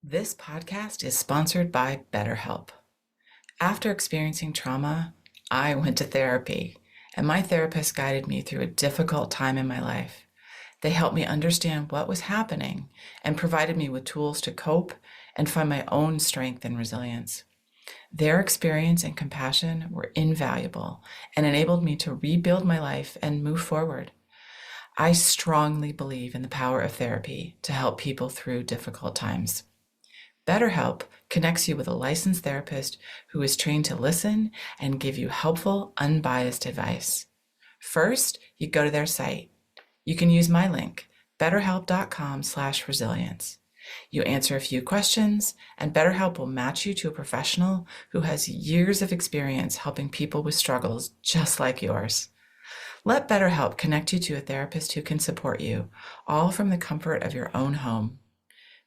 This podcast is sponsored by BetterHelp. After experiencing trauma, I went to therapy, and my therapist guided me through a difficult time in my life. They helped me understand what was happening and provided me with tools to cope and find my own strength and resilience. Their experience and compassion were invaluable and enabled me to rebuild my life and move forward. I strongly believe in the power of therapy to help people through difficult times. BetterHelp connects you with a licensed therapist who is trained to listen and give you helpful, unbiased advice. First, you go to their site. You can use my link, betterhelp.com/resilience. You answer a few questions, and BetterHelp will match you to a professional who has years of experience helping people with struggles just like yours. Let BetterHelp connect you to a therapist who can support you, all from the comfort of your own home.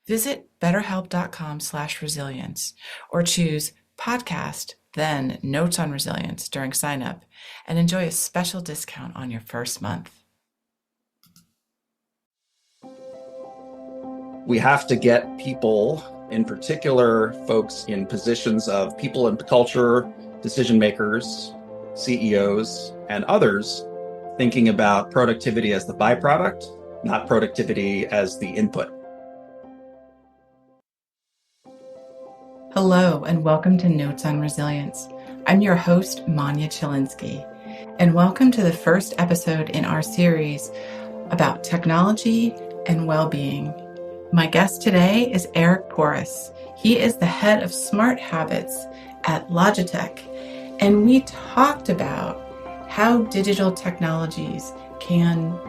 Visit betterhelp.com/resilience or choose podcast, then notes on resilience during sign up and enjoy a special discount on your first month. We have to get people, in particular, folks in positions of people and culture, decision makers, CEOs, and others, thinking about productivity as the byproduct, not productivity as the input. Hello, and welcome to Notes on Resilience. I'm your host, Manya Chilinsky, and welcome to the first episode in our series about technology and well-being. My guest today is Eric Porras. He is the head of SmartHabits at Logitech, and we talked about how digital technologies can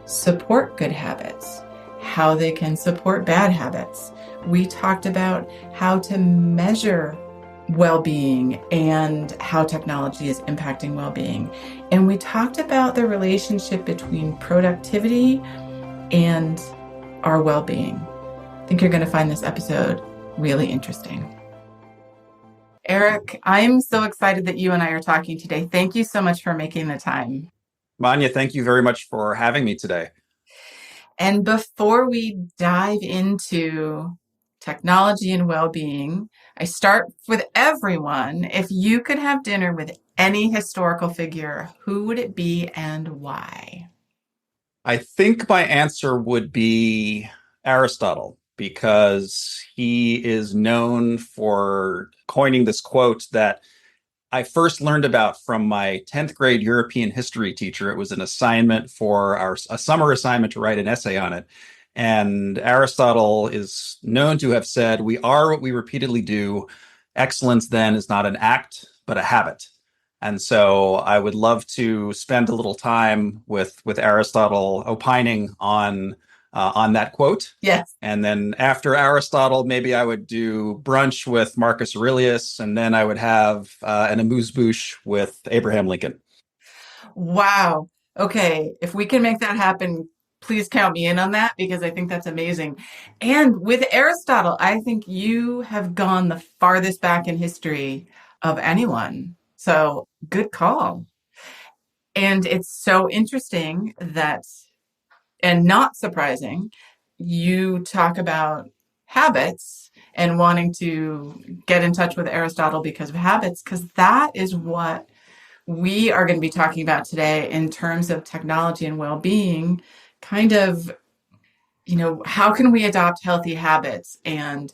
support good habits, how they can support bad habits. We talked about how to measure well-being and how technology is impacting well-being. And we talked about the relationship between productivity and our well-being. I think you're going to find this episode really interesting. Eric, I'm so excited that you and I are talking today. Thank you so much for making the time. Manya, thank you very much for having me today. And before we dive into technology and well-being, I start with everyone. If you could have dinner with any historical figure, who would it be and why? I think my answer would be Aristotle, because he is known for coining this quote that I first learned about from my 10th grade European history teacher. It was an assignment for a summer assignment to write an essay on it. And Aristotle is known to have said, "We are what we repeatedly do. Excellence then is not an act, but a habit." And so I would love to spend a little time with Aristotle opining on that quote. Yes. And then after Aristotle, maybe I would do brunch with Marcus Aurelius, and then I would have an amuse-bouche with Abraham Lincoln. Wow. Okay. If we can make that happen, please count me in on that because I think that's amazing. And with Aristotle, I think you have gone the farthest back in history of anyone. So good call. And it's so interesting that, and not surprising, you talk about habits and wanting to get in touch with Aristotle because of habits, because that is what we are going to be talking about today in terms of technology and well-being. Kind of, how can we adopt healthy habits and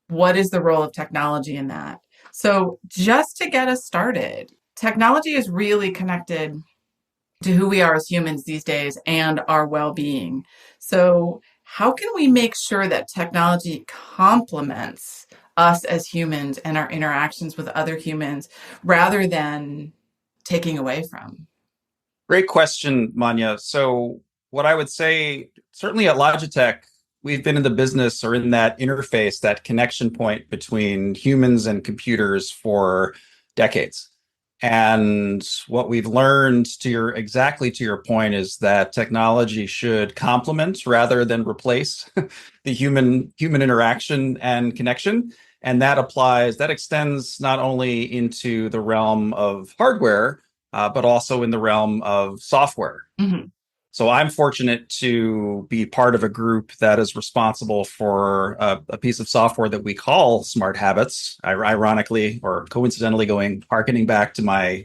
what is the role of technology in that? So just to get us started, technology is really connected to who we are as humans these days and our well-being. So how can we make sure that technology complements us as humans and our interactions with other humans rather than taking away from? Great question, Manya. So what I would say, certainly at Logitech, we've been in the business or in that interface, that connection point between humans and computers for decades. And what we've learned, exactly to your point, is that technology should complement rather than replace the human interaction and connection. And that extends not only into the realm of hardware, but also in the realm of software. Mm-hmm. So I'm fortunate to be part of a group that is responsible for a piece of software that we call SmartHabits. Ironically or coincidentally, going harkening back to my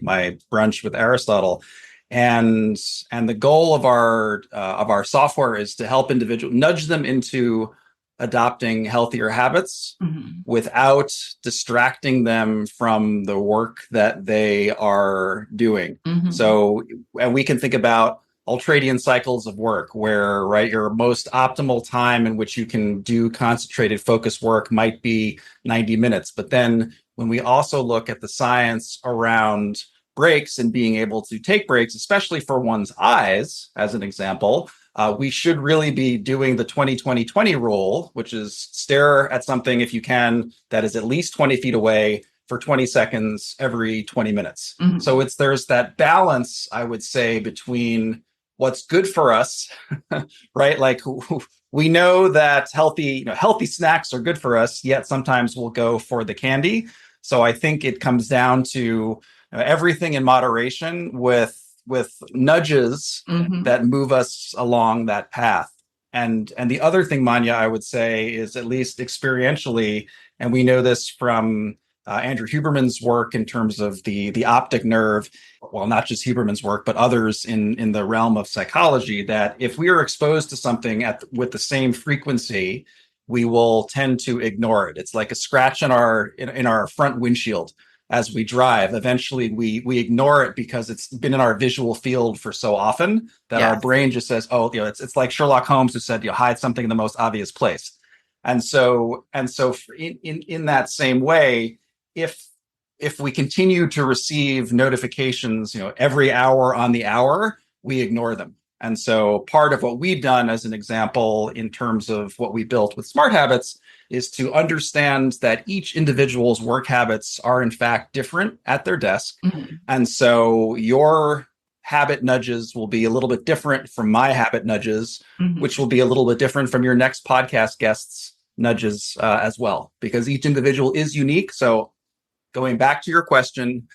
brunch with Aristotle, and the goal of our software is to help individuals nudge them into adopting healthier habits Hmm. without distracting them from the work that they are doing. Hmm. So, and we can think about ultradian cycles of work where, right, your most optimal time in which you can do concentrated focus work might be 90 minutes. But then when we also look at the science around breaks and being able to take breaks, especially for one's eyes, as an example, we should really be doing the 20-20-20 rule, which is stare at something if you can that is at least 20 feet away for 20 seconds every 20 minutes. Hmm. So there's that balance, I would say, between what's good for us, right? Like we know that healthy snacks are good for us, yet sometimes we'll go for the candy. So I think it comes down to everything in moderation with nudges Hmm. that move us along that path. And the other thing, Manya, I would say is at least experientially, and we know this from Andrew Huberman's work in terms of the optic nerve. Well, not just Huberman's work, but others in the realm of psychology. That if we are exposed to something with the same frequency, we will tend to ignore it. It's like a scratch in our front windshield as we drive. Eventually, we ignore it because it's been in our visual field for so often that our Yes. brain just says, "Oh, it's like Sherlock Holmes who said, hide something in the most obvious place." And so in that same way, if if we continue to receive notifications, every hour on the hour, we ignore them. And so part of what we've done as an example in terms of what we built with SmartHabits is to understand that each individual's work habits are in fact different at their desk. Hmm. And so your habit nudges will be a little bit different from my habit nudges, Hmm. which will be a little bit different from your next podcast guest's nudges as well, because each individual is unique. So going back to your question,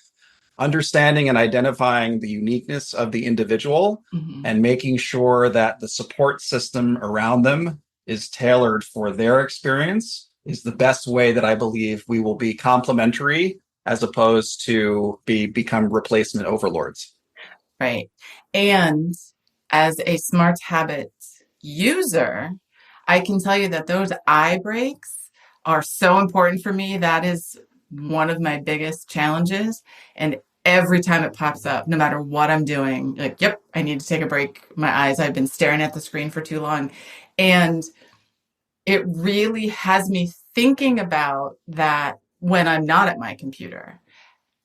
understanding and identifying the uniqueness of the individual Hmm. and making sure that the support system around them is tailored for their experience is the best way that I believe we will be complementary as opposed to become replacement overlords. Right. And as a smart habits user, I can tell you that those eye breaks are so important for me. That is one of my biggest challenges. And every time it pops up, no matter what I'm doing, like, yep, I need to take a break. My eyes, I've been staring at the screen for too long. And it really has me thinking about that when I'm not at my computer,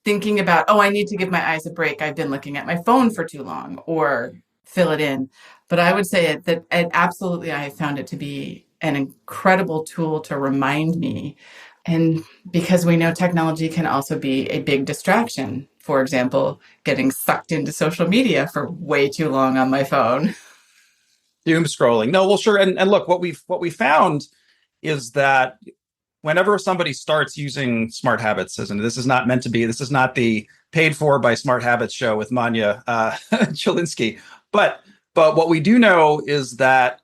thinking about, oh, I need to give my eyes a break. I've been looking at my phone for too long, or fill it in. But I would say that it absolutely, I have found it to be an incredible tool to remind me. And because we know technology can also be a big distraction. For example, getting sucked into social media for way too long on my phone. Doom scrolling. No, well, sure. And look, what we found is that whenever somebody starts using smart habits, and this is not the paid for by smart habits show with Manya Chilinsky, but what we do know is that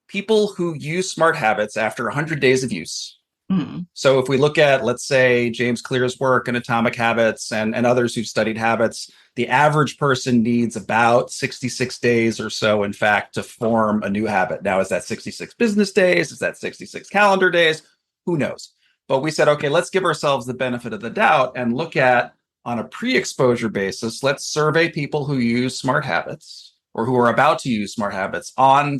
people who use smart habits after 100 days of use. Mm. So if we look at, let's say, James Clear's work in Atomic Habits and others who've studied habits, the average person needs about 66 days or so, in fact, to form a new habit. Now, is that 66 business days? Is that 66 calendar days? Who knows? But we said, okay, let's give ourselves the benefit of the doubt and look at, on a pre-exposure basis, let's survey people who use smart habits or who are about to use smart habits on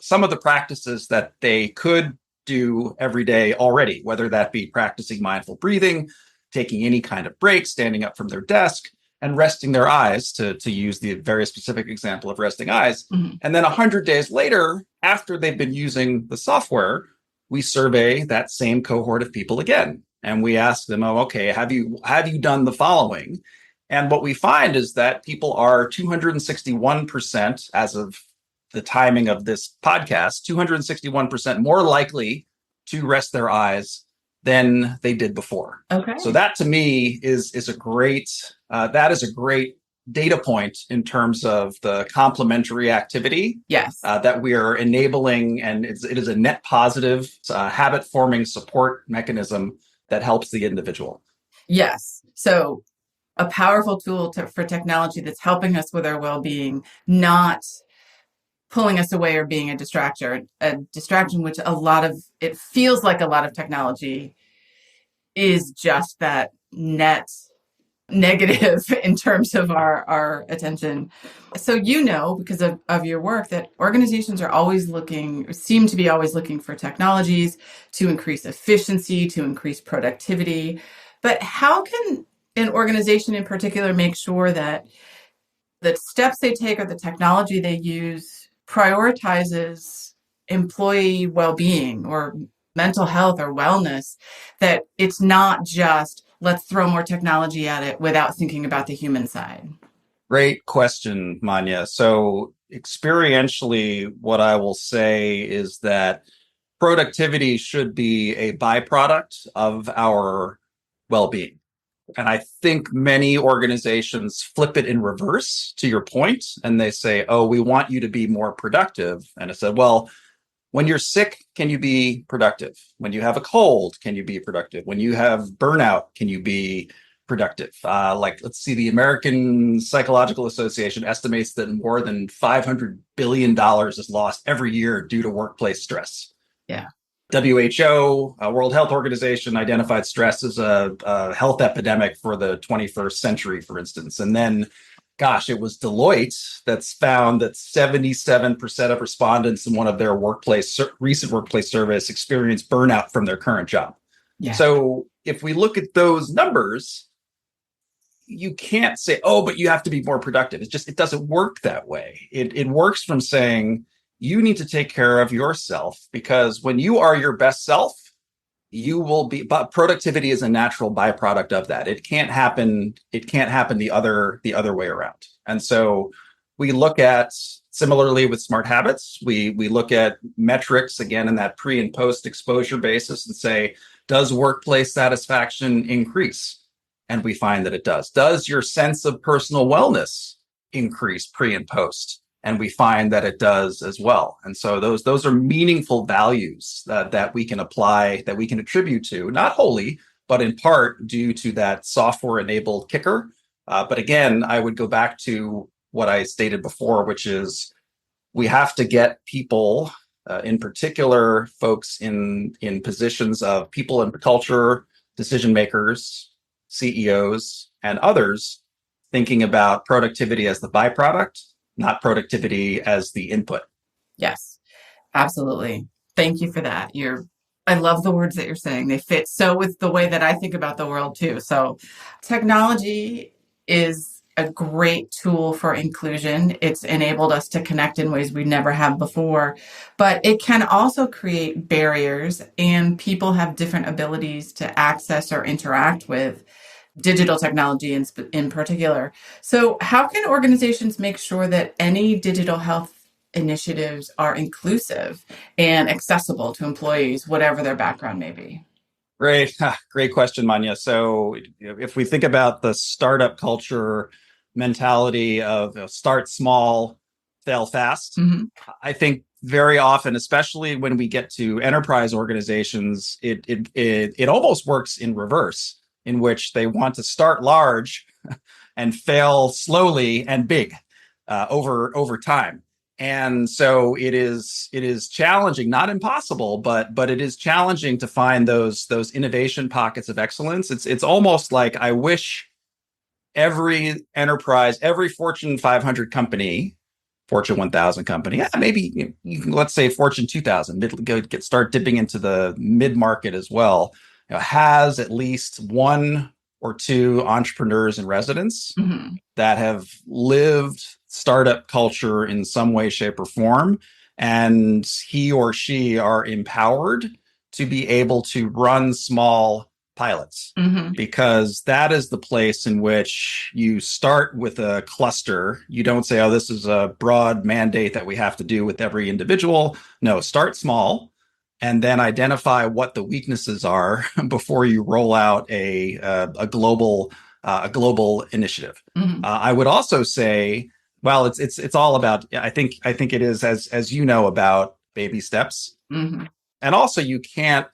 some of the practices that they could do every day already, whether that be practicing mindful breathing, taking any kind of break, standing up from their desk, and resting their eyes, to use the very specific example of resting eyes. Mm. And then 100 days later, after they've been using the software, we survey that same cohort of people again. And we ask them, oh, okay, have you done the following? And what we find is that people are 261% as of the timing of this podcast, 261% more likely to rest their eyes than they did before. So Okay. that to me is a great data point in terms of the complementary activity Yes. that we are enabling, and it is a net positive habit forming support mechanism that helps the individual. Yes. So a powerful tool for technology that's helping us with our well-being, not pulling us away or being a distraction, which a lot of it feels like a lot of technology is just that net negative in terms of our attention. So, because of your work, that organizations are always looking, seem to be always looking for technologies to increase efficiency, to increase productivity. But how can an organization in particular make sure that the steps they take or the technology they use prioritizes employee well-being or mental health or wellness, that it's not just let's throw more technology at it without thinking about the human side? Great question, Manya. So, experientially, what I will say is that productivity should be a byproduct of our well being. And I think many organizations flip it in reverse to your point, and they say, oh, we want you to be more productive. And I said, well, when you're sick, can you be productive? When you have a cold, can you be productive? When you have burnout, can you be productive? Let's see, the American Psychological Association estimates that more than $500 billion is lost every year due to workplace stress. Yeah. WHO, World Health Organization, identified stress as a health epidemic for the 21st century, for instance. And then, gosh, it was Deloitte that's found that 77% of respondents in one of their recent workplace surveys experienced burnout from their current job. Yeah. So if we look at those numbers, you can't say, oh, but you have to be more productive. It doesn't work that way. It works from saying, you need to take care of yourself, because when you are your best self, you will be, but productivity is a natural byproduct of that. It can't happen the other way around. And so we look at, similarly with SmartHabits, we look at metrics again in that pre and post exposure basis and say, does workplace satisfaction increase? And we find that it does. Does your sense of personal wellness increase pre and post? And we find that it does as well. And so those are meaningful values that we can apply, that we can attribute to, not wholly, but in part due to that software-enabled kicker. But again, I would go back to what I stated before, which is we have to get people, in particular, folks in positions of people and culture, decision makers, CEOs, and others, thinking about productivity as the byproduct, not productivity as the input. Yes, absolutely. Thank you for that. I love the words that you're saying. They fit so with the way that I think about the world too. So technology is a great tool for inclusion. It's enabled us to connect in ways we never have before, but it can also create barriers, and people have different abilities to access or interact with digital technology in particular. So how can organizations make sure that any digital health initiatives are inclusive and accessible to employees, whatever their background may be? Great question, Manya. So if we think about the startup culture mentality of start small, fail fast, Mm-hmm. I think very often, especially when we get to enterprise organizations, it almost works in reverse, in which they want to start large and fail slowly and big over time. And so it is challenging, not impossible, but it is challenging to find those innovation pockets of excellence. It's almost like I wish every enterprise, every Fortune 500 company, Fortune 1000 company, maybe you can, let's say Fortune 2000, start dipping into the mid market as well, has at least one or two entrepreneurs in residence Mm-hmm. that have lived startup culture in some way, shape, or form. And he or she are empowered to be able to run small pilots, Mm-hmm. because that is the place in which you start with a cluster. You don't say, oh, this is a broad mandate that we have to do with every individual. No, start small and then identify what the weaknesses are before you roll out a global a global initiative. Hmm. I would also say, well, it's all about. I think it is as you know about baby steps, Hmm. and also you can't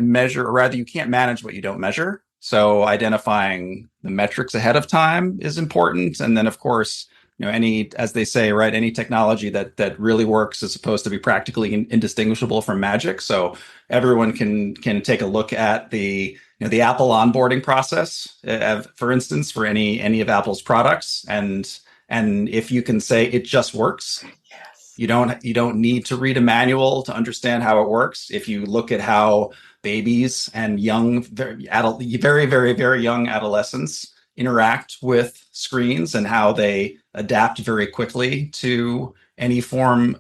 measure, or rather you can't manage what you don't measure. So identifying the metrics ahead of time is important, and then of course, any, as they say, right, any technology that really works is supposed to be practically indistinguishable from magic. So everyone can take a look at the Apple onboarding process, for instance, for any of Apple's products, and if you can say it just works, Yes. you don't need to read a manual to understand how it works. If you look at how babies and very, very, very young adolescents interact with screens and how they adapt very quickly to any form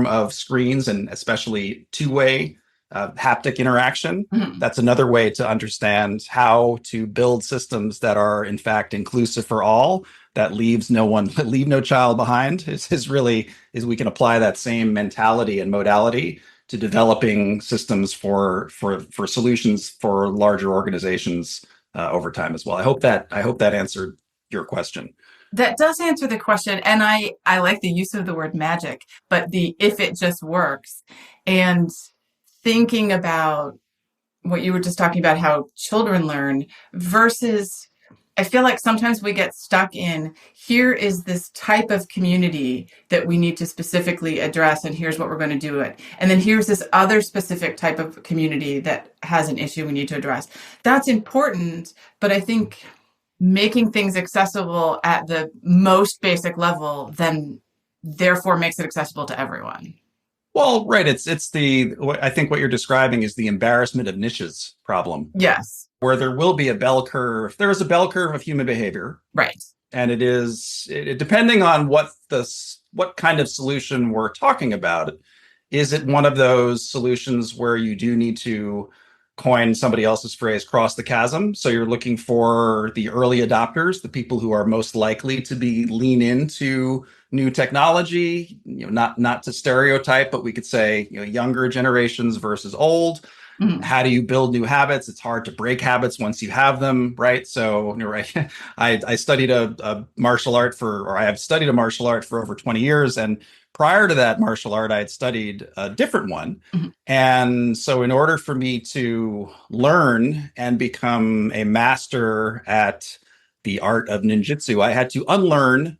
of screens, and especially two-way haptic interaction. Mhm. That's another way to understand how to build systems that are in fact inclusive for all, that leave no child behind. Is really is we can apply that same mentality and modality to developing systems for solutions for larger organizations over time as well. I hope that answered your question. That does answer the question, and I like the use of the word magic, but the if it just works, and thinking about what you were just talking about, how children learn versus I feel like sometimes we get stuck in here is this type of community that we need to specifically address, and here's what we're going to do it. And then here's this other specific type of community that has an issue we need to address. That's important, but I think making things accessible at the most basic level then therefore makes it accessible to everyone. Well, right. I think what you're describing is the embarrassment of niches problem, Yes, where there will be a bell curve. There is a bell curve of human behavior, right. and depending on what kind of solution we're talking about. Is it one of those solutions where you do need to coin somebody else's phrase, cross the chasm? So you're looking for the early adopters, the people who are most likely to be lean into new technology, not to stereotype, but we could say, younger generations versus old. Mm. How do you build new habits? It's hard to break habits once you have them, right? So you're right. I studied a martial art or I have studied a martial art for over 20 years. And prior to that martial art, I had studied a different one. Mhm. And so in order for me to learn and become a master at the art of ninjutsu, I had to unlearn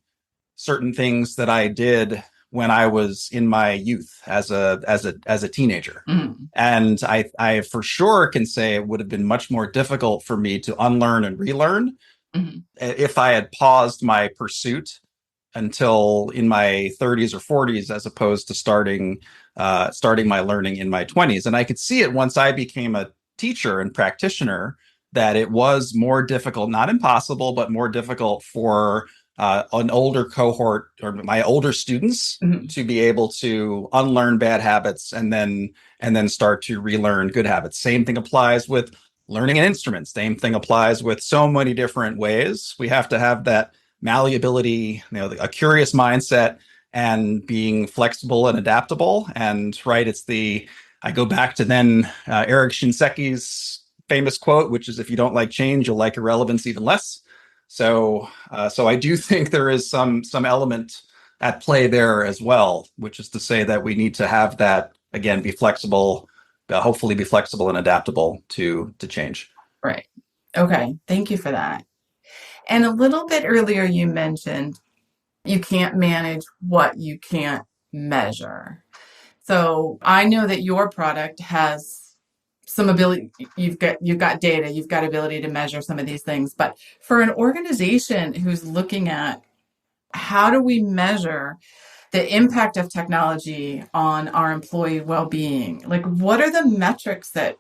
certain things that I did when I was in my youth as a teenager. Mm. And I for sure can say it would have been much more difficult for me to unlearn and relearn Mm. if I had paused my pursuit until in my 30s or 40s, as opposed to starting my learning in my 20s. And I could see it once I became a teacher and practitioner, that it was more difficult, not impossible, but more difficult for an older cohort or my older students Mm. to be able to unlearn bad habits and then start to relearn good habits. Same thing applies with learning an instrument. Same thing applies with so many different ways. We have to have that malleability, a curious mindset, and being flexible and adaptable. And right, I go back to then Eric Shinseki's famous quote, which is, "If you don't like change, you'll like irrelevance even less." So I do think there is some element at play there as well, which is to say that we need to have that, again, be flexible, hopefully be flexible and adaptable to change. Right. Okay. Thank you for that. And a little bit earlier, you mentioned you can't manage what you can't measure. So I know that your product has some ability. You've got data. You've got ability to measure some of these things. But for an organization who's looking at how do we measure the impact of technology on our employee well-being, like what are the metrics that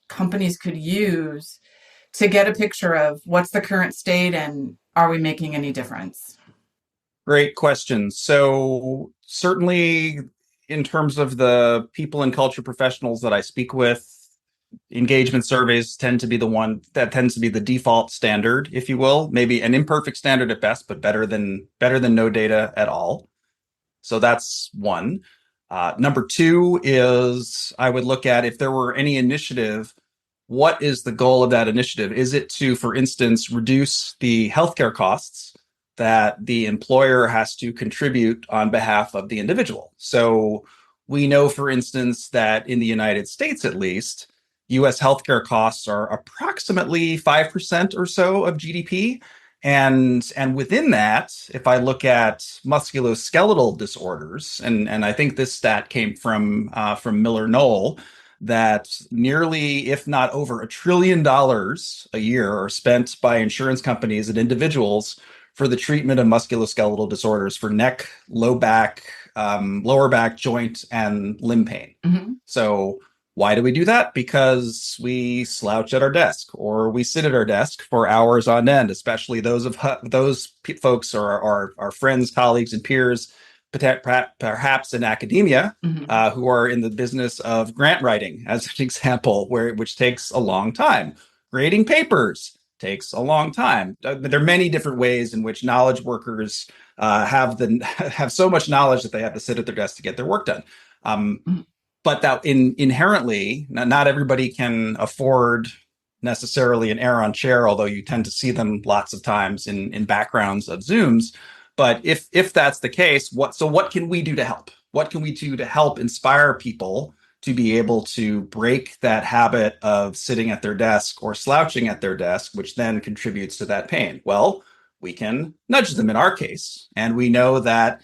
companies could use to get a picture of what's the current state and are we making any difference? Great question. So certainly in terms of the people and culture professionals that I speak with, engagement surveys tends to be the default standard, if you will, maybe an imperfect standard at best, but better than no data at all. So that's one. Number two is I would look at if there were any initiative what is the goal of that initiative? Is it to, for instance, reduce the healthcare costs that the employer has to contribute on behalf of the individual? So we know, for instance, that in the United States, at least, US healthcare costs are approximately 5% or so of GDP. And within that, if I look at musculoskeletal disorders, and I think this stat came from Miller Knoll, that nearly, if not over $1 trillion a year are spent by insurance companies and individuals for the treatment of musculoskeletal disorders for neck, lower back, joint, and limb pain. Hmm. So why do we do that? Because we slouch at our desk or we sit at our desk for hours on end, especially those folks or our friends, colleagues, and peers, perhaps in academia, Hmm. who are in the business of grant writing, as an example, which takes a long time. Grading papers takes a long time. There are many different ways in which knowledge workers have so much knowledge that they have to sit at their desk to get their work done. Um, but that inherently, not everybody can afford necessarily an Aeron chair, although you tend to see them lots of times in backgrounds of Zooms. But if that's the case, what can we do to help? What can we do to help inspire people to be able to break that habit of sitting at their desk or slouching at their desk, which then contributes to that pain? Well, we can nudge them in our case. And we know that,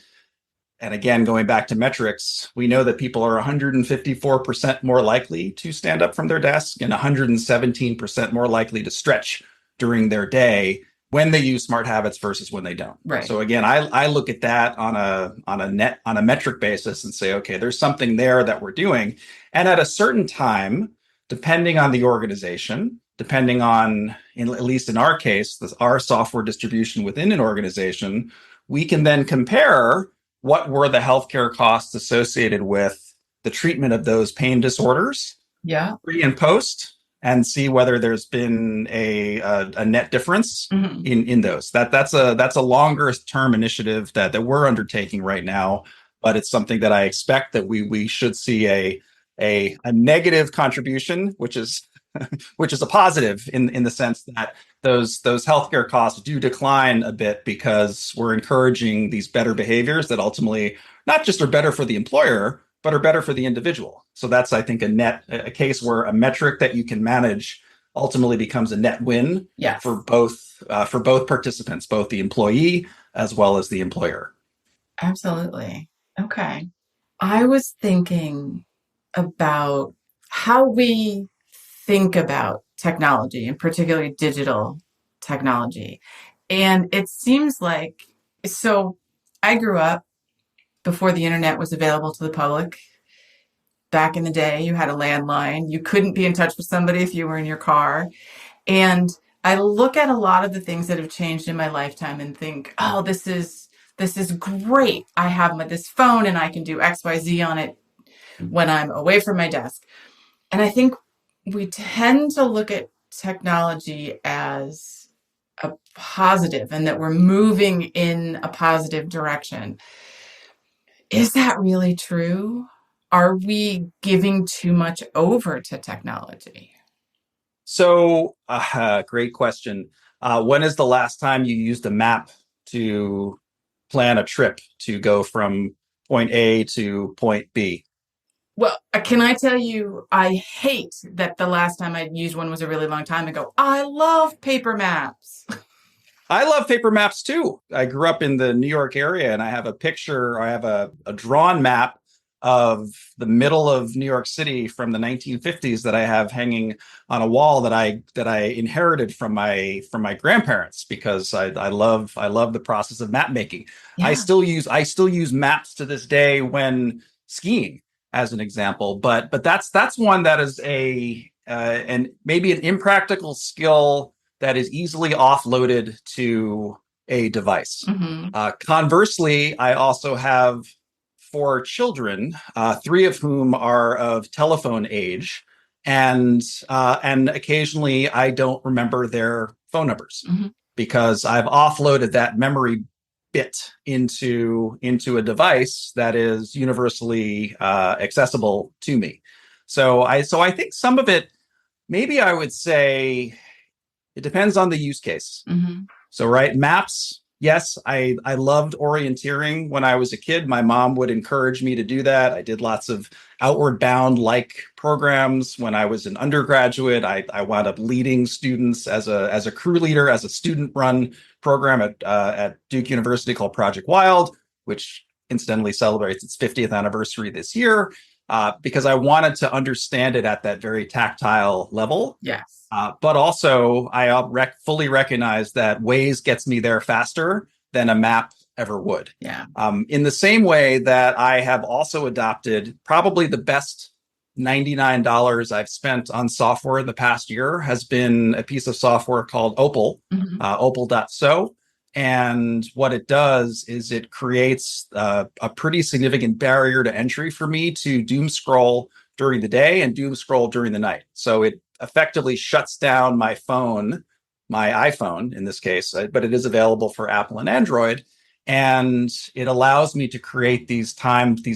and again, going back to metrics, we know that people are 154% more likely to stand up from their desk and 117% more likely to stretch during their day when they use smart habits versus when they don't. Right. So again, I look at that on a metric basis and say, okay, there's something there that we're doing. And at a certain time, depending on the organization, depending on, at least in our case, our software distribution within an organization, we can then compare what were the healthcare costs associated with the treatment of those pain disorders Yeah. pre and post, and see whether there's been a net difference Hmm. in those. That's a longer term initiative that we're undertaking right now, but it's something that I expect that we should see a negative contribution, which is which is a positive in the sense that those healthcare costs do decline a bit because we're encouraging these better behaviors that ultimately not just are better for the employer, but are better for the individual. So that's, I think, a case where a metric that you can manage ultimately becomes a net win Yes. for both participants, both the employee as well as the employer. Absolutely. Okay. I was thinking about how we think about technology, and particularly digital technology. And it seems like, so I grew up before the internet was available to the public. Back in the day, you had a landline. You couldn't be in touch with somebody if you were in your car. And I look at a lot of the things that have changed in my lifetime and think, oh, this is great. I have this phone and I can do XYZ on it when I'm away from my desk. And I think we tend to look at technology as a positive and that we're moving in a positive direction. Is that really true? Are we giving too much over to technology? So, great question. When is the last time you used a map to plan a trip to go from point A to point B? Well, can I tell you, I hate that the last time I used one was a really long time ago. I love paper maps. I love paper maps too. I grew up in the New York area and I have a picture, I have a drawn map of the middle of New York City from the 1950s that I have hanging on a wall that I inherited from my grandparents because I love the process of map making. Yeah. I still use maps to this day when skiing as an example, but that's one that is a and maybe an impractical skill that is easily offloaded to a device. Hmm. Conversely, I also have four children, three of whom are of telephone age, and occasionally I don't remember their phone numbers Hmm. because I've offloaded that memory bit into a device that is universally accessible to me. So I think some of it maybe I would say it depends on the use case. Hmm. So, right, maps. Yes, I loved orienteering when I was a kid. My mom would encourage me to do that. I did lots of outward bound like programs when I was an undergraduate. I wound up leading students as a crew leader, as a student run program at Duke University called Project Wild, which incidentally celebrates its 50th anniversary this year, because I wanted to understand it at that very tactile level. Yes. But also, I fully recognize that Waze gets me there faster than a map ever would. Yeah. In the same way that I have also adopted probably the best $99 I've spent on software in the past year has been a piece of software called Opal, Hmm. opal.so. And what it does is it creates a pretty significant barrier to entry for me to doom scroll during the day and doom scroll during the night. So it effectively shuts down my phone, my iPhone in this case, but it is available for Apple and Android. And it allows me to create these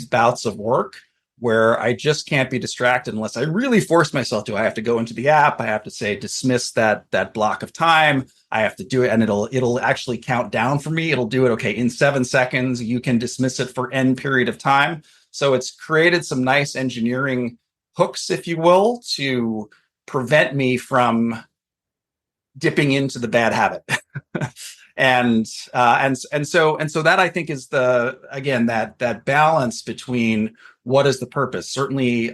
bouts of work where I just can't be distracted unless I really force myself to. I have to go into the app. I have to say dismiss that block of time. I have to do it, and it'll actually count down for me. It'll do it. Okay, in 7 seconds, you can dismiss it for n period of time. So it's created some nice engineering hooks, if you will, to prevent me from dipping into the bad habit. And so that I think is the again that balance between what is the purpose. Certainly,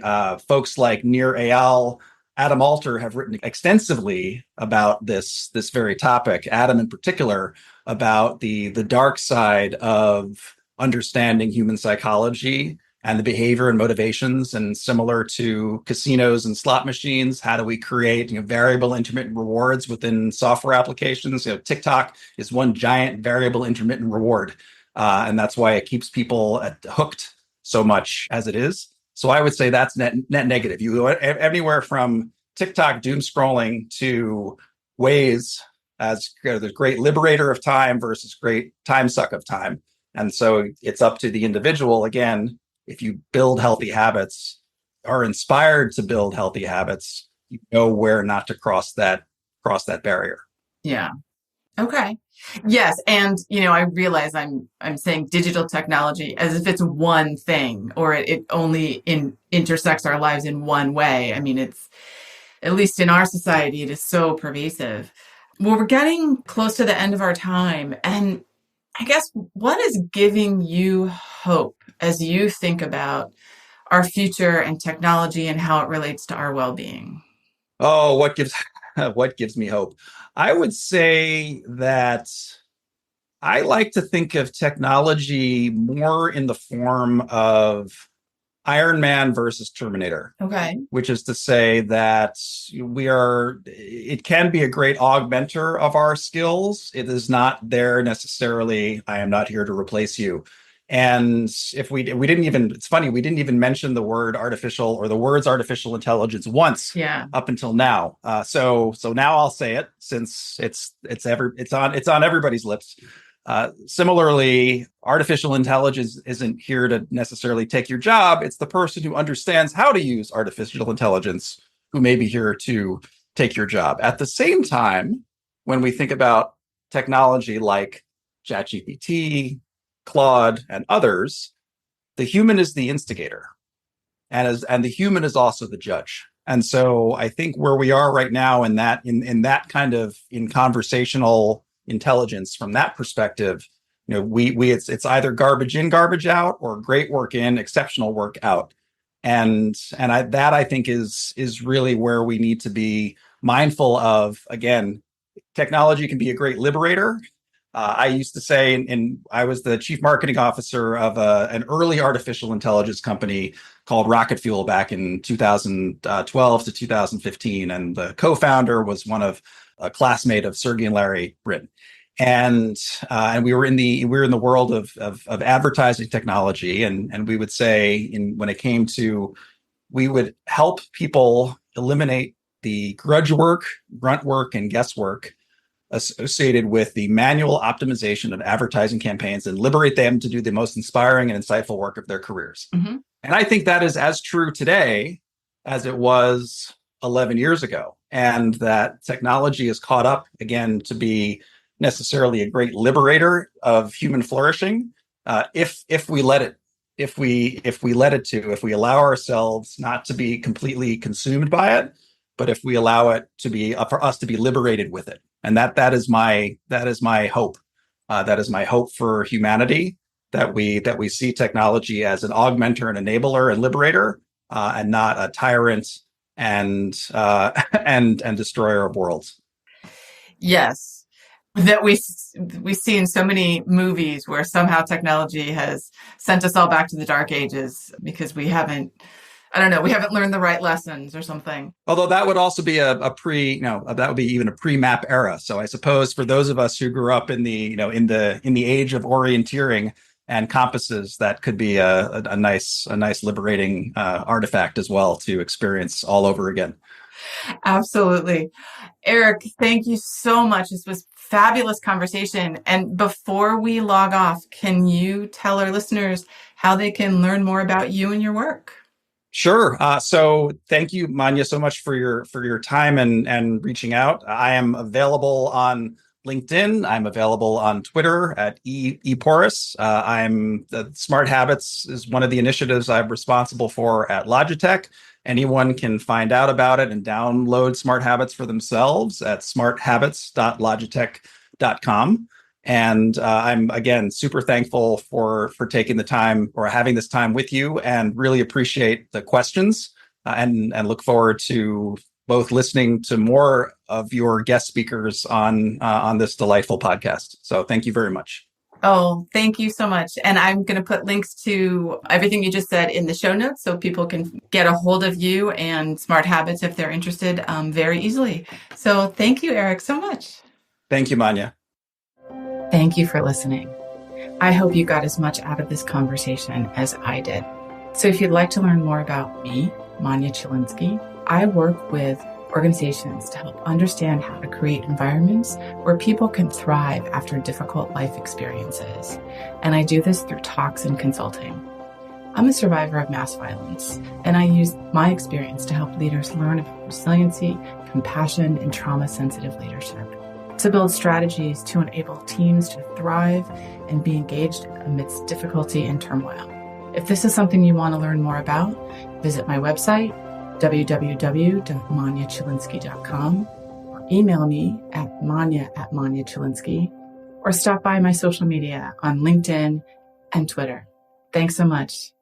folks like Nir Eyal, Adam Alter have written extensively about this very topic. Adam, in particular, about the dark side of understanding human psychology and the behavior and motivations. And similar to casinos and slot machines, how do we create variable intermittent rewards within software applications? TikTok is one giant variable intermittent reward, and that's why it keeps people hooked so much as it is. So I would say that's net negative. You go anywhere from TikTok doom scrolling to Waze as the great liberator of time versus great time suck of time. And so it's up to the individual again. If you build healthy habits, are inspired to build healthy habits, you know where not to cross that barrier. Yeah. Okay. Yes, and I realize I'm saying digital technology as if it's one thing or it only intersects our lives in one way. I mean, it's at least in our society, it is so pervasive. Well, we're getting close to the end of our time, and I guess what is giving you hope as you think about our future and technology and how it relates to our well-being? Oh, what gives what gives me hope? I would say that I like to think of technology more in the form of Iron Man versus Terminator, Okay. which is to say that it can be a great augmenter of our skills. It is not there necessarily. I am not here to replace you. And if we didn't even, it's funny, we didn't even mention the word artificial or the words artificial intelligence once Yeah. up until now. So now I'll say it since it's on everybody's lips. Similarly, artificial intelligence isn't here to necessarily take your job. It's the person who understands how to use artificial intelligence who may be here to take your job. At the same time, when we think about technology like ChatGPT, Claude, and others, the human is the instigator, and the human is also the judge. And so I think where we are right now in that kind of in conversational intelligence from that perspective, we it's either garbage in, garbage out, or great work in, exceptional work out. And I think is really where we need to be mindful of. Again, technology can be a great liberator. I used to say, and I was the chief marketing officer of an early artificial intelligence company called Rocket Fuel back in 2012 to 2015, and the co-founder was a classmate of Sergey and Larry Brin. And we were in the world of advertising technology, and we would say when it came to, we would help people eliminate the grudge work, grunt work, and guesswork associated with the manual optimization of advertising campaigns and liberate them to do the most inspiring and insightful work of their careers. Hmm. And I think that is as true today as it was 11 years ago, and that technology is caught up again to be necessarily a great liberator of human flourishing, if we let it. If we let it to, if we allow ourselves not to be completely consumed by it, but if we allow it to be for us to be liberated with it, and that is my hope. That is my hope for humanity, that we see technology as an augmenter, an enabler, and liberator, and not a tyrant and and destroyer of worlds. Yes, that we see in so many movies where somehow technology has sent us all back to the dark ages because we haven't, I don't know, we haven't learned the right lessons or something. Although that would also be a pre, that would be even a pre-map era. So I suppose for those of us who grew up in the, in the age of orienteering and compasses, that could be a nice liberating artifact as well to experience all over again. Absolutely. Eric, thank you so much. This was fabulous conversation. And before we log off, can you tell our listeners how they can learn more about you and your work? Sure. So thank you, Manya, so much for your time and reaching out. I am available on LinkedIn. I'm available on Twitter at eporus. I'm the SmartHabits is one of the initiatives I'm responsible for at Logitech. Anyone can find out about it and download SmartHabits for themselves at smarthabits.logitech.com. And I'm again super thankful for taking the time or having this time with you, and really appreciate the questions, and look forward to both listening to more of your guest speakers on this delightful podcast. So thank you very much. Oh, thank you so much. And I'm going to put links to everything you just said in the show notes so people can get a hold of you and SmartHabits if they're interested very easily. So thank you, Eric, so much. Thank you, Manya. Thank you for listening. I hope you got as much out of this conversation as I did. So if you'd like to learn more about me, Manya Chilinsky, I work with organizations to help understand how to create environments where people can thrive after difficult life experiences. And I do this through talks and consulting. I'm a survivor of mass violence, and I use my experience to help leaders learn about resiliency, compassion, and trauma-sensitive leadership, to build strategies to enable teams to thrive and be engaged amidst difficulty and turmoil. If this is something you want to learn more about, visit my website, www.manyachilinsky.com, or email me at manya@manyachilinsky, or stop by my social media on LinkedIn and Twitter. Thanks so much.